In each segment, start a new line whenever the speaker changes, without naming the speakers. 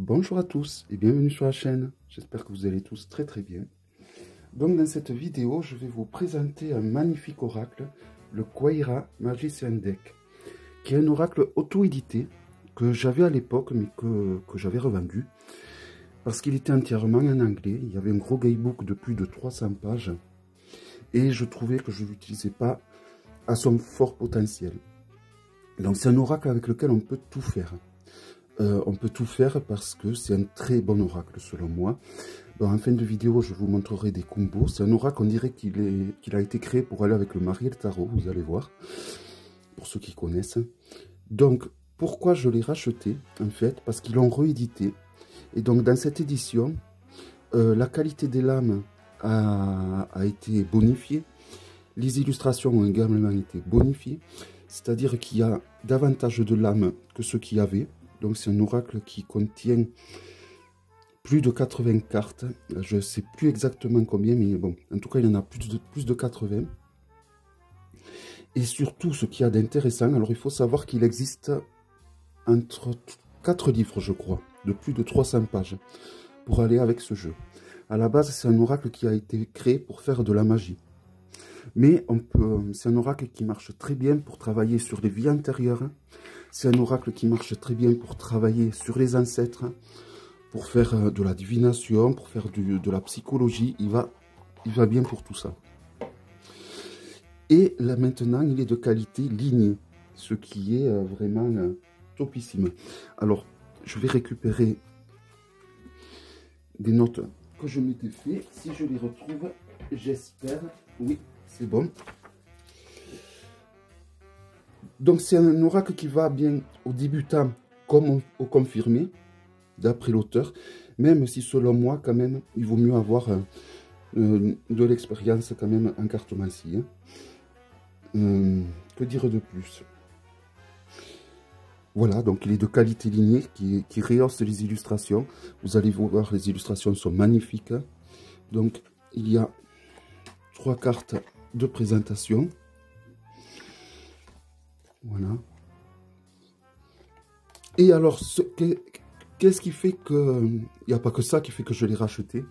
Bonjour à tous et bienvenue sur la chaîne. J'espère que vous allez tous très bien. Donc dans cette vidéo, je vais vous présenter un magnifique oracle, le Quaira Magician Deck, qui est un oracle auto-édité que j'avais à l'époque mais que j'avais revendu parce qu'il était entièrement en anglais. Il y avait un gros guidebook de plus de 300 pages et je trouvais que je ne l'utilisais pas à son fort potentiel. Donc c'est un oracle avec lequel on peut tout faire. On peut tout faire parce que c'est un très bon oracle selon moi. Bon, en fin de vidéo, je vous montrerai des combos. C'est un oracle, on dirait qu'il a été créé pour aller avec le Mariel Tarot, vous allez voir, pour ceux qui connaissent. Donc, pourquoi je l'ai racheté, en fait? Parce qu'ils l'ont réédité. Et donc, dans cette édition, la qualité des lames a été bonifiée. Les illustrations ont également été bonifiées. C'est-à-dire qu'il y a davantage de lames que ce qu'il y avait. Donc c'est un oracle qui contient plus de 80 cartes. Je ne sais plus exactement combien, mais bon, en tout cas, il y en a plus de 80. Et surtout, ce qu'il y a d'intéressant, alors il faut savoir qu'il existe entre 4 livres, je crois, de plus de 300 pages, pour aller avec ce jeu. À la base, c'est un oracle qui a été créé pour faire de la magie. Mais c'est un oracle qui marche très bien pour travailler sur les vies antérieures. C'est un oracle qui marche très bien pour travailler sur les ancêtres, pour faire de la divination, pour faire de la psychologie. Il va bien pour tout ça. Et là maintenant, il est de qualité lignée, ce qui est vraiment topissime. Alors, je vais récupérer des notes que je m'étais fait. Si je les retrouve, j'espère. Oui, c'est bon. Donc c'est un oracle qui va bien aux débutants comme aux confirmés, d'après l'auteur, même si selon moi quand même, il vaut mieux avoir de l'expérience quand même en cartomancie. Que dire de plus? Voilà, donc il est de qualité lignée, qui rehausse les illustrations. Vous allez voir, les illustrations sont magnifiques. Donc il y a 3 cartes de présentation. Voilà. Et alors, qu'est-ce qui fait que... Il n'y a pas que ça qui fait que je l'ai racheté.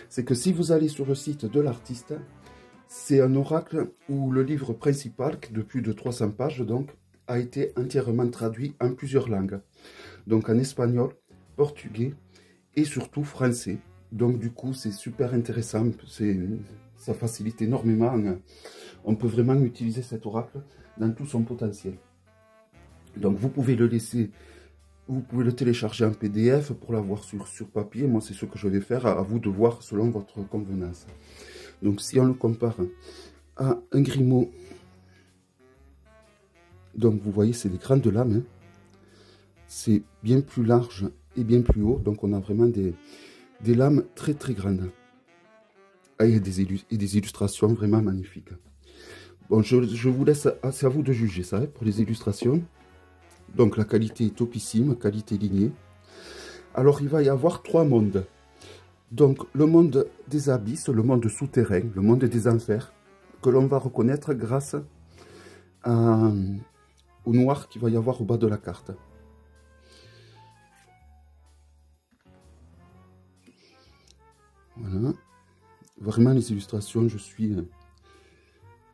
C'est que si vous allez sur le site de l'artiste, c'est un oracle où le livre principal, de plus de 300 pages, donc, a été entièrement traduit en plusieurs langues. Donc en espagnol, portugais et surtout français. Donc du coup, c'est super intéressant. Ça facilite énormément. On peut vraiment utiliser cet oracle dans tout son potentiel. Donc vous pouvez le laisser, vous pouvez le télécharger en PDF pour l'avoir sur papier. Moi c'est ce que je vais faire, à vous de voir selon votre convenance. Donc si on le compare à un Grimaud, donc vous voyez c'est des grandes lames, hein. C'est bien plus large et bien plus haut, donc on a vraiment des lames très grandes. Et des illustrations vraiment magnifiques. Bon, je vous laisse, c'est à vous de juger ça, hein, pour les illustrations. Donc la qualité est topissime, qualité lignée. Alors il va y avoir 3 mondes. Donc le monde des abysses, le monde souterrain, le monde des enfers, que l'on va reconnaître grâce au noir qu'il va y avoir au bas de la carte. Voilà. Vraiment les illustrations, je suis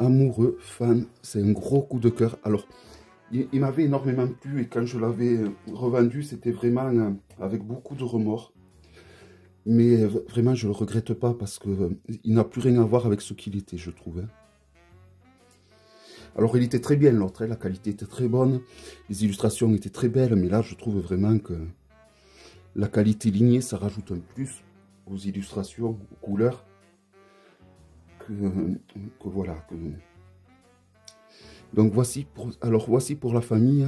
amoureux, fan. C'est un gros coup de cœur. Alors, il m'avait énormément plu et quand je l'avais revendu, c'était vraiment avec beaucoup de remords. Mais vraiment, je ne le regrette pas parce qu'il n'a plus rien à voir avec ce qu'il était, je trouve. Alors, il était très bien l'autre, hein, la qualité était très bonne, les illustrations étaient très belles, mais là, je trouve vraiment que la qualité lignée, ça rajoute un plus aux illustrations, aux couleurs, que voilà. Donc voici pour la famille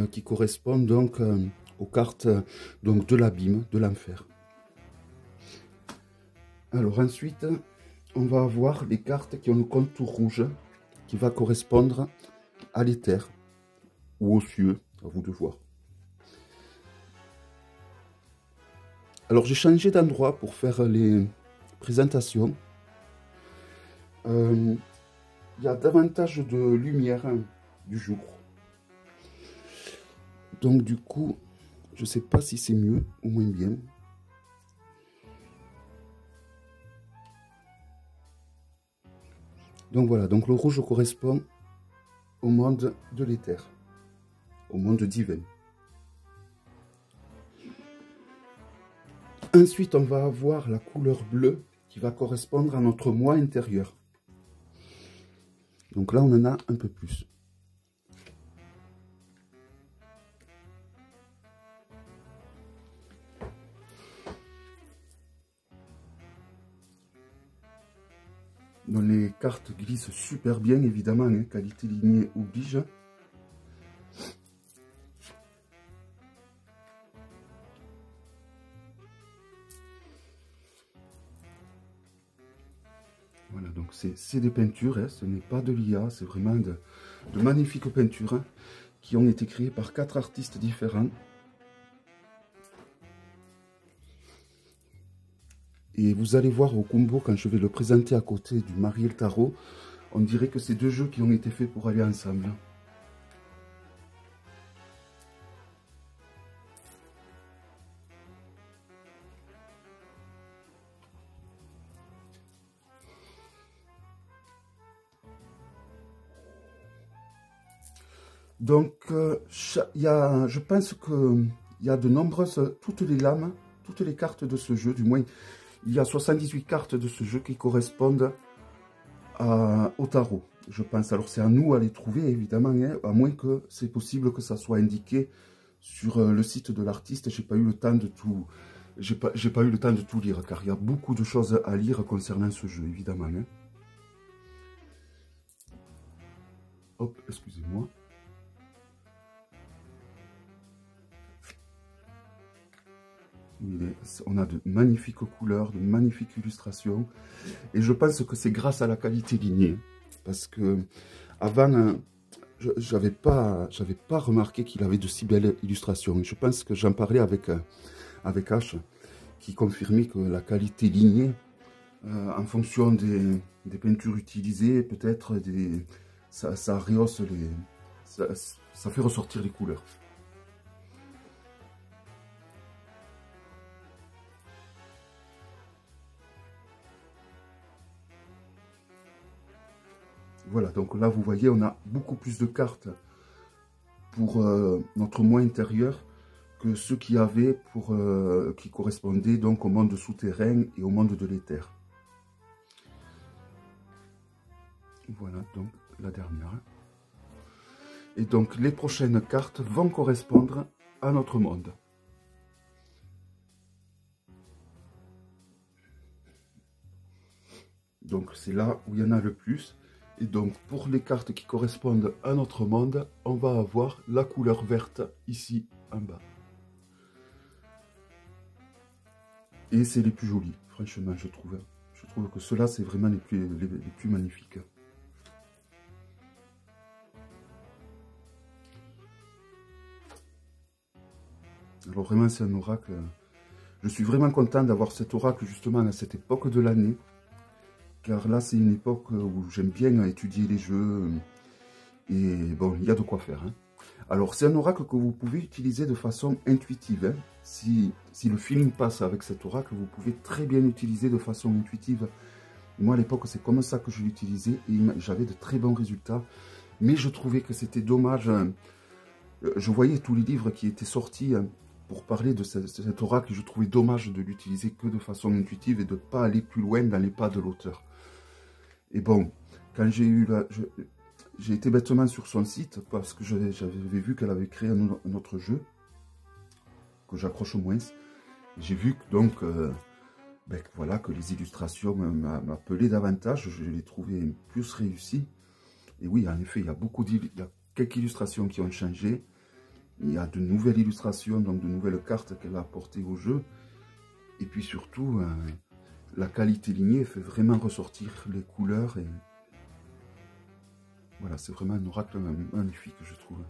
qui correspond donc aux cartes donc de l'abîme, de l'enfer. Alors ensuite, on va avoir les cartes qui ont le contour rouge qui va correspondre à l'éther ou aux cieux, à vous de voir. Alors j'ai changé d'endroit pour faire les présentations. Il y a davantage de lumière du jour. Donc du coup, Je ne sais pas si c'est mieux ou moins bien. Donc voilà, donc le rouge correspond au monde de l'éther, au monde divin. Ensuite, on va avoir la couleur bleue qui va correspondre à notre moi intérieur. Donc là, on en a un peu plus. Donc les cartes glissent super bien, évidemment, hein, qualité lignée oblige. Voilà, donc c'est des peintures, hein, ce n'est pas de l'IA, c'est vraiment de magnifiques peintures hein, qui ont été créées par 4 artistes différents. Et vous allez voir au combo, quand je vais le présenter à côté du Marielle Tarot, on dirait que c'est deux jeux qui ont été faits pour aller ensemble. Donc, je pense qu'il y a de nombreuses, toutes les lames, toutes les cartes de ce jeu, du moins, il y a 78 cartes de ce jeu qui correspondent au tarot, je pense. Alors, c'est à nous à les trouver, évidemment, hein, à moins que c'est possible que ça soit indiqué sur le site de l'artiste. J'ai pas eu le temps de tout... J'ai pas eu le temps de tout lire, car il y a beaucoup de choses à lire concernant ce jeu, évidemment. Hein. Hop, excusez-moi. On a de magnifiques couleurs, de magnifiques illustrations. Et je pense que c'est grâce à la qualité lignée. Parce que avant, je n'avais pas remarqué qu'il avait de si belles illustrations. Et je pense que j'en parlais avec H, qui confirmait que la qualité lignée, en fonction des peintures utilisées, peut-être ça rehausse ça fait ressortir les couleurs. Voilà, donc là, vous voyez, on a beaucoup plus de cartes pour notre moi intérieur que ceux qu'il y avait qui correspondaient donc au monde souterrain et au monde de l'éther. Voilà, donc la dernière. Et donc, les prochaines cartes vont correspondre à notre monde. Donc, c'est là où il y en a le plus. Et donc, pour les cartes qui correspondent à notre monde, on va avoir la couleur verte ici en bas. Et c'est les plus jolis, franchement, je trouve. Je trouve que ceux-là, c'est vraiment les plus magnifiques. Alors vraiment, c'est un oracle. Je suis vraiment content d'avoir cet oracle justement à cette époque de l'année. Car là, c'est une époque où j'aime bien étudier les jeux. Et bon, il y a de quoi faire. Hein. Alors, c'est un oracle que vous pouvez utiliser de façon intuitive. Hein. Si le feeling passe avec cet oracle, vous pouvez très bien l'utiliser de façon intuitive. Moi, à l'époque, c'est comme ça que je l'utilisais et j'avais de très bons résultats. Mais je trouvais que c'était dommage. Je voyais tous les livres qui étaient sortis pour parler de cet oracle. Je trouvais dommage de l'utiliser que de façon intuitive et de ne pas aller plus loin dans les pas de l'auteur. Et bon, quand j'ai été bêtement sur son site parce que j'avais vu qu'elle avait créé un autre jeu que j'accroche au moins. J'ai vu que donc voilà, que les illustrations m'appelaient davantage. Je les trouvais plus réussies. Et oui, en effet, il y a quelques illustrations qui ont changé. Il y a de nouvelles illustrations, donc de nouvelles cartes qu'elle a apportées au jeu. Et puis surtout, la qualité lignée fait vraiment ressortir les couleurs. Et voilà, c'est vraiment un oracle magnifique, je trouve.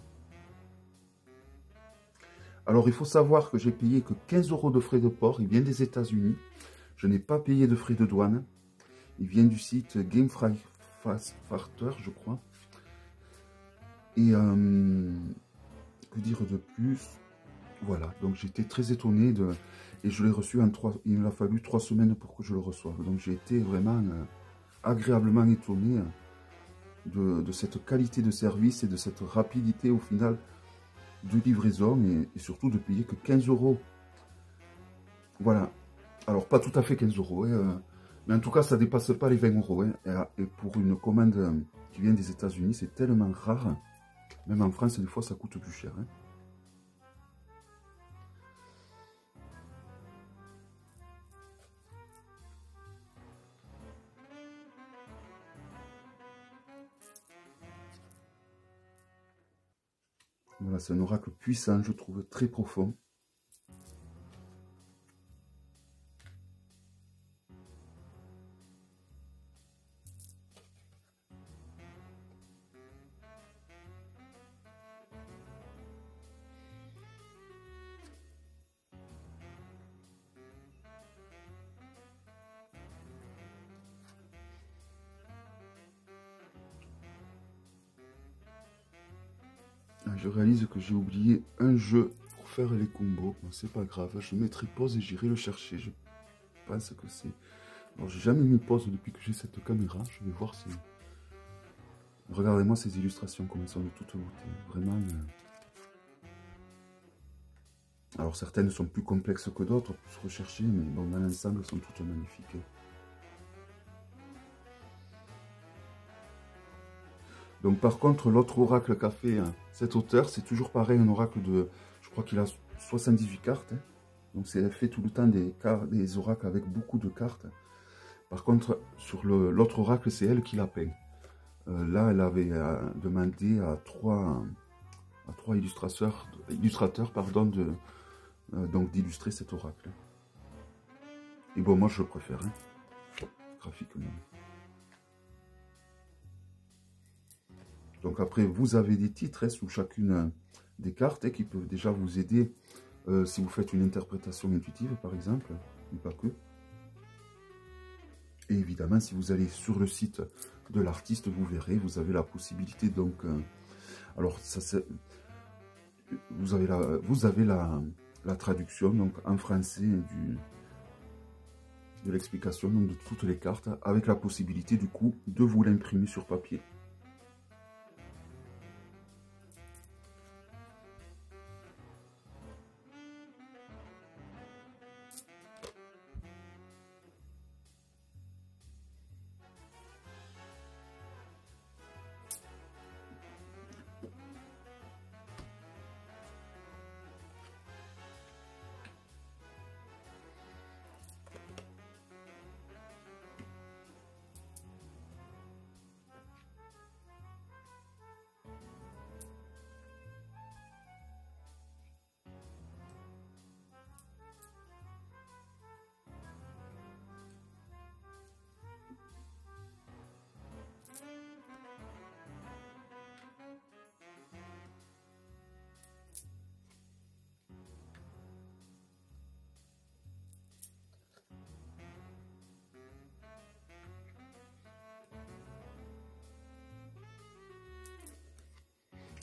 Alors, il faut savoir que j'ai payé que 15 € de frais de port. Il vient des États-Unis. Je n'ai pas payé de frais de douane. Il vient du site Gamefryer, je crois. Et que dire de plus? Voilà, donc j'étais très étonné et je l'ai reçu en 3, il m'a fallu 3 semaines pour que je le reçoive. Donc j'ai été vraiment agréablement étonné de cette qualité de service et de cette rapidité au final de livraison et surtout de payer que 15 €. Voilà, alors pas tout à fait 15 €, hein, mais en tout cas ça dépasse pas les 20 €. Hein, et pour une commande qui vient des États-Unis, c'est tellement rare. Même en France, des fois ça coûte plus cher. Hein. Voilà, c'est un oracle puissant, je trouve, très profond. Je réalise que j'ai oublié un jeu pour faire les combos. Bon, c'est pas grave, je mettrai pause et j'irai le chercher. Je pense que c'est... Alors, j'ai jamais mis pause depuis que j'ai cette caméra. Je vais voir si... Regardez-moi ces illustrations, comme elles sont de toute beauté. Vraiment... Alors, certaines sont plus complexes que d'autres, plus recherchées, mais bon, dans l'ensemble, elles sont toutes magnifiques. Donc par contre, l'autre oracle qu'a fait cet auteur, c'est toujours pareil, un oracle de, je crois qu'il a 78 cartes. Hein. Donc c'est fait tout le temps des oracles avec beaucoup de cartes. Par contre, sur l'autre oracle, c'est elle qui l'a peint. Là, elle avait demandé à trois illustrateurs pardon, donc d'illustrer cet oracle. Et bon, moi je le préfère, hein, graphiquement. Donc après, vous avez des titres sous chacune des cartes qui peuvent déjà vous aider si vous faites une interprétation intuitive, par exemple, mais pas que. Et évidemment, si vous allez sur le site de l'artiste, vous verrez, vous avez la possibilité, donc... alors, ça, vous avez la traduction, donc en français, de l'explication de toutes les cartes, avec la possibilité, du coup, de vous l'imprimer sur papier.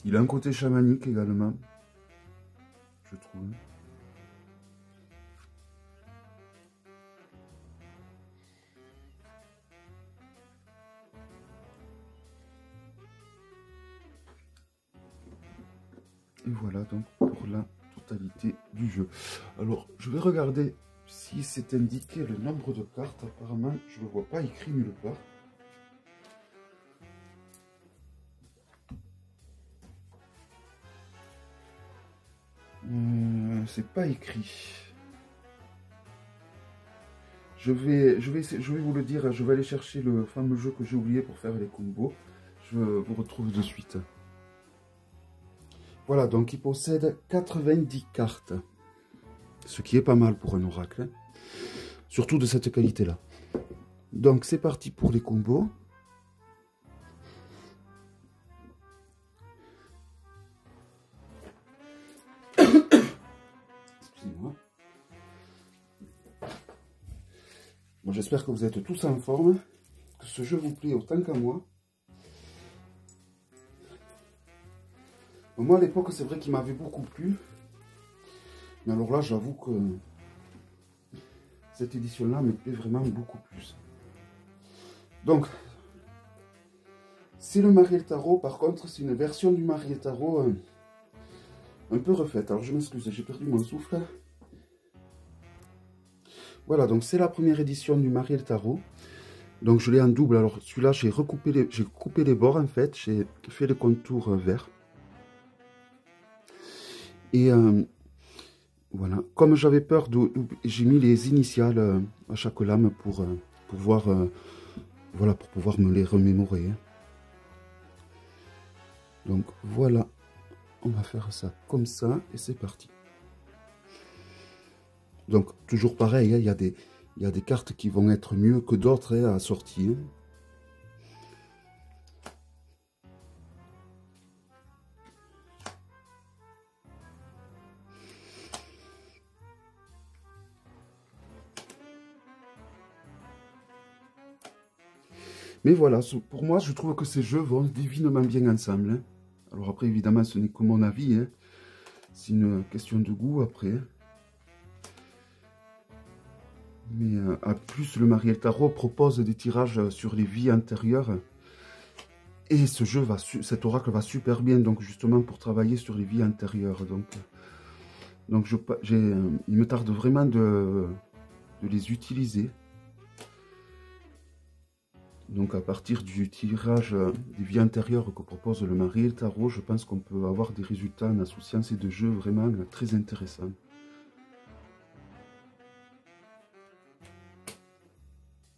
Il a un côté chamanique également, je trouve. Et voilà donc pour la totalité du jeu. Alors, je vais regarder si c'est indiqué le nombre de cartes. Apparemment, je ne le vois pas écrit nulle part. C'est pas écrit. Je vais vous le dire, je vais aller chercher le fameux jeu que j'ai oublié pour faire les combos. Je vous retrouve de suite. Voilà, donc il possède 90 cartes. Ce qui est pas mal pour un oracle. Hein. Surtout de cette qualité-là. Donc c'est parti pour les combos. Excusez-moi. Bon, j'espère que vous êtes tous en forme, que ce jeu vous plaît autant qu'à moi. Bon, moi à l'époque, c'est vrai qu'il m'avait beaucoup plu. Mais alors là, j'avoue que cette édition-là me plaît vraiment beaucoup plus. Donc, c'est le Marielle Tarot. Par contre, c'est une version du Marielle Tarot un peu refaite. Alors, je m'excuse, j'ai perdu mon souffle. Voilà, donc c'est la première édition du Marielle Tarot. Donc, je l'ai en double. Alors, celui-là, j'ai coupé les bords, en fait. J'ai fait les contours verts. Et voilà, comme j'avais peur, j'ai mis les initiales à chaque lame pour pouvoir, voilà, pour pouvoir me les remémorer. Donc voilà, on va faire ça comme ça et c'est parti. Donc toujours pareil, hein, il y a des cartes qui vont être mieux que d'autres à sortir. Mais voilà, pour moi, je trouve que ces jeux vont divinement bien ensemble. Hein. Alors après, évidemment, ce n'est que mon avis. Hein. C'est une question de goût après. Mais à plus, le Marielle Tarot propose des tirages sur les vies antérieures. Et ce jeu cet oracle va super bien, donc justement pour travailler sur les vies antérieures. Donc il me tarde vraiment de les utiliser. Donc à partir du tirage des vies antérieures que propose le Marielle Tarot, je pense qu'on peut avoir des résultats en associant ces deux jeux vraiment très intéressants.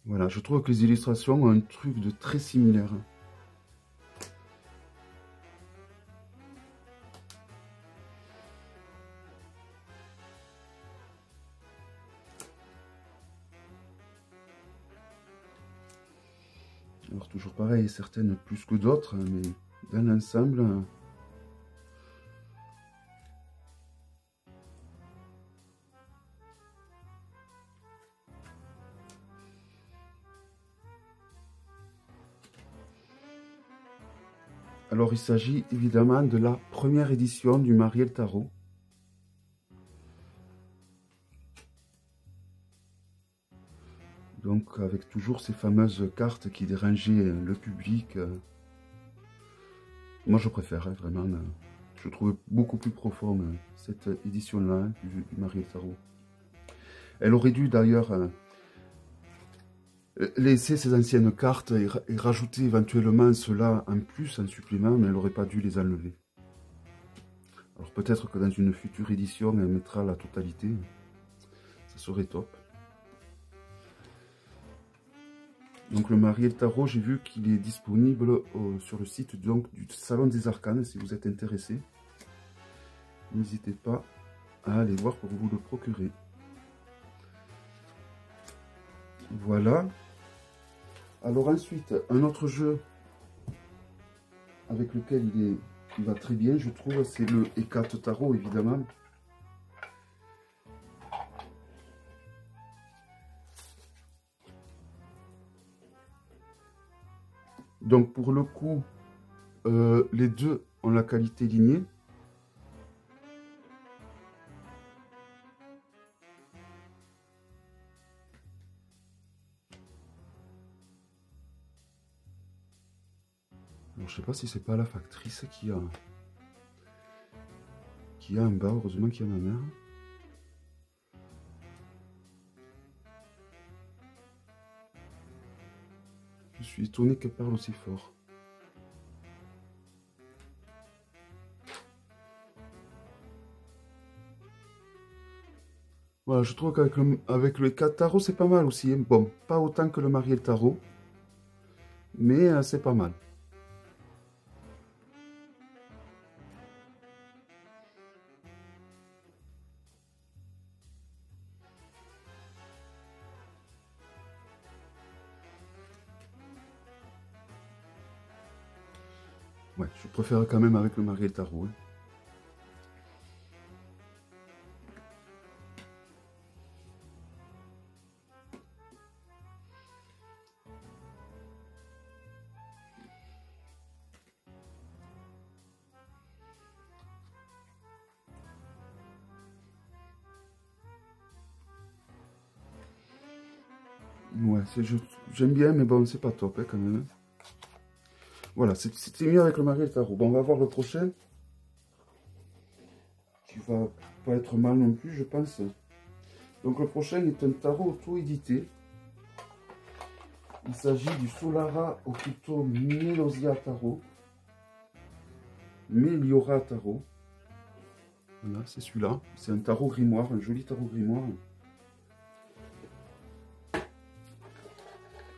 Voilà, je trouve que les illustrations ont un truc de très similaire. Alors toujours pareil, certaines plus que d'autres, mais dans l'ensemble... Alors il s'agit évidemment de la première édition du Marielle Tarot. Donc avec toujours ces fameuses cartes qui dérangeaient le public. Moi je préfère vraiment, je trouve beaucoup plus profond cette édition-là du Marielle Tarot. Elle aurait dû d'ailleurs laisser ces anciennes cartes et rajouter éventuellement cela en plus, en supplément, mais elle n'aurait pas dû les enlever. Alors peut-être que dans une future édition, elle mettra la totalité. Ça serait top. Donc le Marielle Tarot, j'ai vu qu'il est disponible sur le site donc, du Salon des Arcanes, si vous êtes intéressé. N'hésitez pas à aller voir pour vous le procurer. Voilà. Alors ensuite, un autre jeu avec lequel il va très bien, je trouve, c'est le Hécate Tarot, évidemment. Donc pour le coup, les deux ont la qualité lignée. Alors, je sais pas si c'est pas la factrice qui a en bas, heureusement qu'il y a ma mère. Je suis étonné qu'elle parle aussi fort. Voilà, je trouve qu'avec le Hécate Tarot, c'est pas mal aussi. Hein. Bon, pas autant que le Marielle Tarot, mais c'est pas mal. Ouais, je préfère quand même avec le Marielle Tarot. Hein. Ouais, j'aime bien, mais bon, c'est pas top hein, quand même. Voilà, c'était mieux avec le Marielle Tarot. Bon, on va voir le prochain. Qui va pas être mal non plus, je pense. Donc le prochain est un tarot auto-édité. Il s'agit du Solara Occulto Melosia Tarot. Meliora Tarot. Voilà, c'est celui-là. C'est un tarot grimoire, un joli tarot grimoire.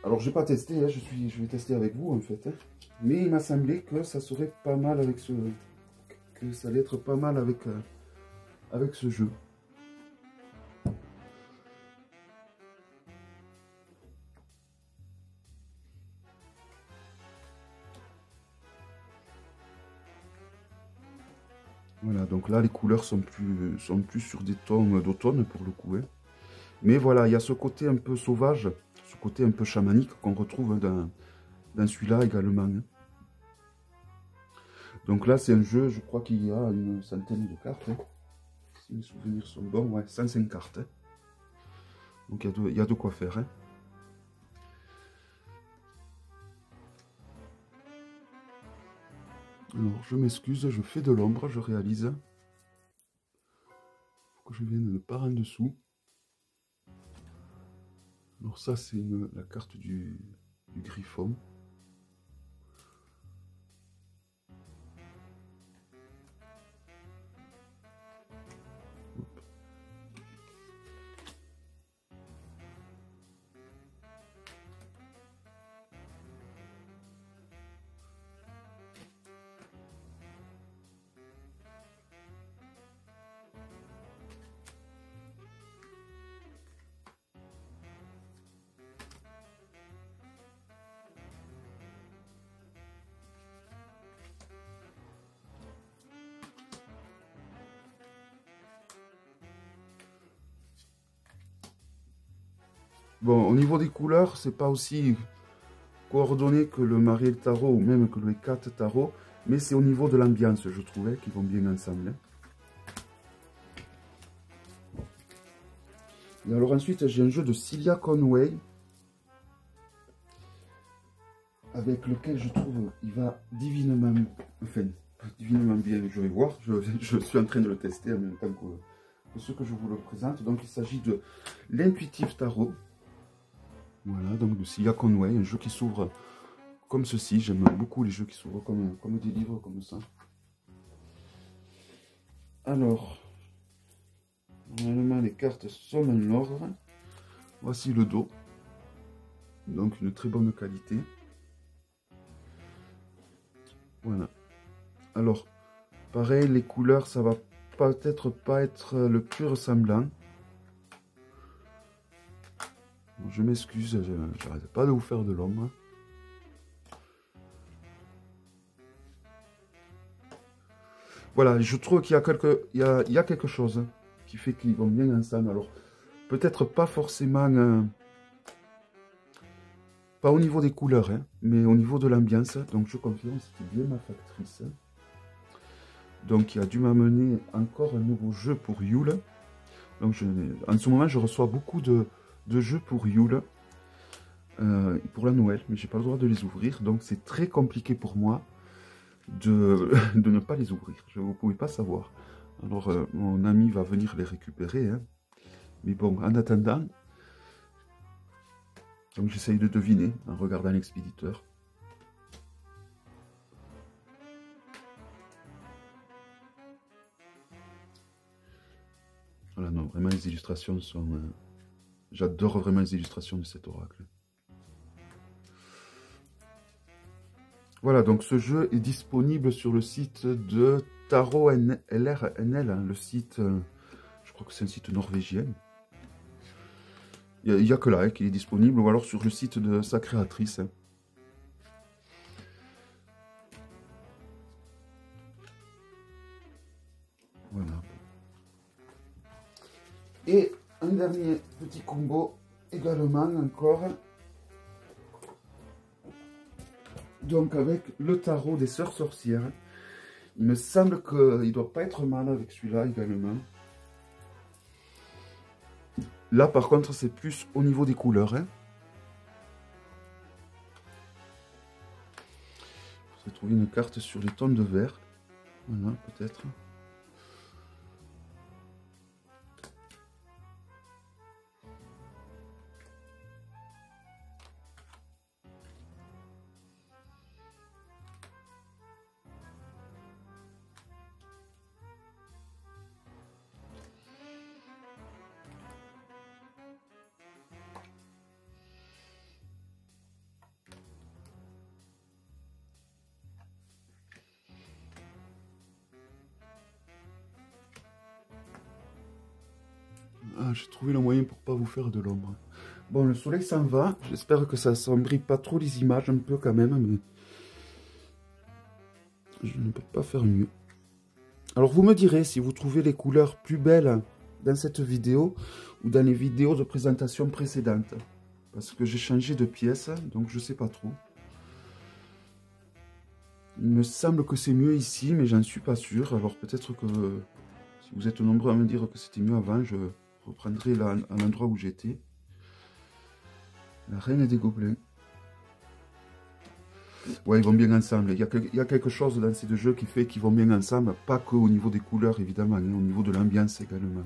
Alors, je n'ai pas testé, hein, je vais tester avec vous, en fait. Hein. Mais il m'a semblé que ça serait pas mal avec ce... Que ça allait être pas mal avec, avec ce jeu. Voilà, donc là, les couleurs sont plus sur des tons d'automne, pour le coup. Hein. Mais voilà, il y a ce côté un peu sauvage, ce côté un peu chamanique qu'on retrouve dans celui-là également. Hein. Donc là, c'est un jeu, je crois qu'il y a une centaine de cartes. Hein. Si mes souvenirs sont bons, ouais, 105 cartes. Hein. Donc il y a de quoi faire. Hein. Alors, je m'excuse, je fais de l'ombre, je réalise. Faut que je vienne par en dessous. Alors ça, c'est la carte du griffon. Bon, au niveau des couleurs, c'est pas aussi coordonné que le Marielle Tarot ou même que le Hécate Tarot, mais c'est au niveau de l'ambiance, je trouvais, qu'ils vont bien ensemble. Hein. Et alors ensuite, j'ai un jeu de Celia Conway, avec lequel je trouve il va divinement bien, je vais voir, je suis en train de le tester en même temps que ce que je vous le présente. Donc il s'agit de l'Intuitive Tarot. Voilà, donc de Celia Conway, un jeu qui s'ouvre comme ceci. J'aime beaucoup les jeux qui s'ouvrent comme des livres comme ça. Alors, normalement les cartes sont en ordre. Voici le dos. Donc une très bonne qualité. Voilà. Alors, pareil, les couleurs, ça va peut-être pas être le plus ressemblant. Je m'excuse, j'arrête pas de vous faire de l'ombre. Voilà, je trouve qu'il y a quelque chose qui fait qu'ils vont bien ensemble. Alors, peut-être pas forcément... pas au niveau des couleurs, hein, mais au niveau de l'ambiance. Donc, je confirme, c'était bien ma factrice. Donc, il a dû m'amener encore un nouveau jeu pour Yule. Donc, en ce moment, je reçois beaucoup de jeux pour Yule. Pour la Noël, mais j'ai pas le droit de les ouvrir. Donc, c'est très compliqué pour moi de ne pas les ouvrir. Vous ne pouvez pas savoir. Alors, mon ami va venir les récupérer. Hein. Mais bon, en attendant, donc j'essaye de deviner en regardant l'expéditeur. Voilà, non, vraiment les illustrations sont... j'adore vraiment les illustrations de cet oracle. Voilà, donc ce jeu est disponible sur le site de Tarot LRNL, hein, le site, je crois que c'est un site norvégien. Il n'y a que là hein, qu'il est disponible, ou alors sur le site de sa créatrice. Hein. Voilà. Et un dernier petit combo également encore. Donc avec le tarot des sœurs sorcières. Il me semble qu'il ne doit pas être mal avec celui-là également. Là par contre c'est plus au niveau des couleurs. Hein. trouver une carte sur les tons de vert. Voilà, peut-être. Ah, j'ai trouvé le moyen pour pas vous faire de l'ombre. Bon, le soleil s'en va. J'espère que ça assombrit pas trop les images, un peu quand même, mais je ne peux pas faire mieux. Alors, vous me direz si vous trouvez les couleurs plus belles dans cette vidéo ou dans les vidéos de présentation précédentes. Parce que j'ai changé de pièce, donc je sais pas trop. Il me semble que c'est mieux ici, mais j'en suis pas sûr. Alors peut-être que si vous êtes nombreux à me dire que c'était mieux avant, je reprendrai là, à l'endroit où j'étais. La reine des gobelins. Ouais, ils vont bien ensemble. Il y a quelque chose dans ces deux jeux qui fait qu'ils vont bien ensemble. Pas qu'au niveau des couleurs, évidemment, hein, au niveau de l'ambiance également.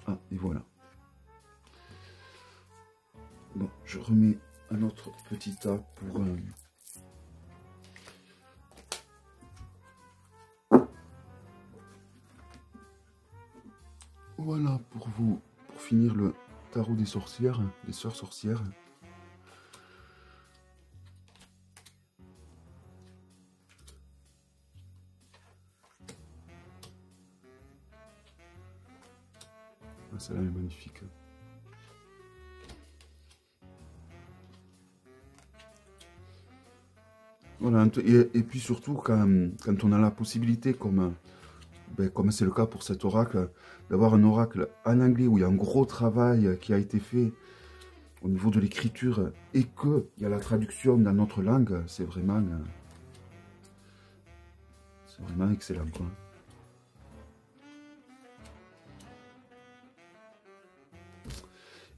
Ah, et voilà. Bon, je remets un autre petit tas pour... Voilà, pour finir le tarot des sorcières, des sœurs sorcières. Ah, celle-là est magnifique. Voilà, et puis surtout, quand on a la possibilité, comme c'est le cas pour cet oracle, d'avoir un oracle en anglais où il y a un gros travail qui a été fait au niveau de l'écriture et qu'il y a la traduction dans notre langue, c'est vraiment excellent, quoi.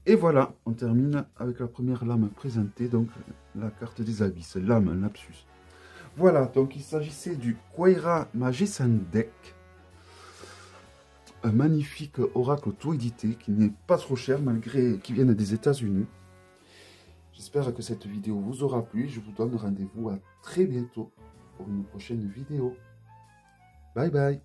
Et voilà, on termine avec la première lame présentée, donc la carte des abysses, lame, lapsus. Voilà, donc il s'agissait du Quaira Magician Deck. Un magnifique oracle auto-édité qui n'est pas trop cher malgré qu'il vienne des États-Unis. J'espère que cette vidéo vous aura plu. Je vous donne rendez-vous à très bientôt pour une prochaine vidéo. Bye bye.